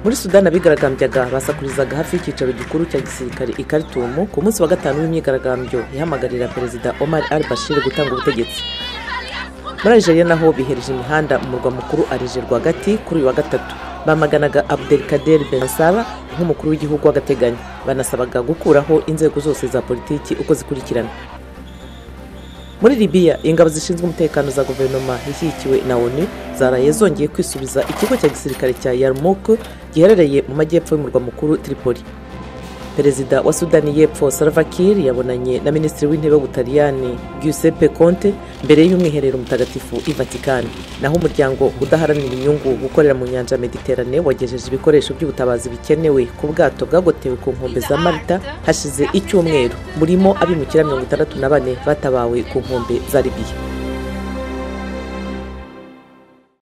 Muri Sudani abigaragambyaga basakurizaga hafi y'icyicaro gikuru cya gisirikare i Khartoum ku munsi wa gatanu w'imyigaragambyo ihamagarira Perezida Omar al-Bashir gutanga ubutegetsi. Muri Algeria naho bihereje imihanda mu murwa mukuru Alger rwagati kuri uyu wa gatatu. Bamaganaga Abdelkader Bensalah nk'umukuru w'igihugu w'agateganyo, banasabaga gukuraho inzego zose za politiki uko zikurikirana. Muri Libya ingabo zishinzwe umutekano za guverinoma ishyigikiwe na ONU zaraye zongeye kwisubiza ikigo cya gisirikare cya Yarmouk giherereye mu majyepfo y'umurwa mukuru Tripoli. Perezida wa Sudani y'Epfo Salva Kiir yabonanye na Minisitiri w'Intebe w'Ubutaliyani Giuseppe Conte mbere y'umwiherero mutagatifu i Vatican. Naho umuryango udaharanira inyungu gukorera mu nyanja Mediterane wagejeje ibikoresho by'ubutabazi bikenewe ku bwato bwagotewe ku nkombe za Malta hashize icyumweru, burimo abimukira 64 batabawe ku nkombe za Libya.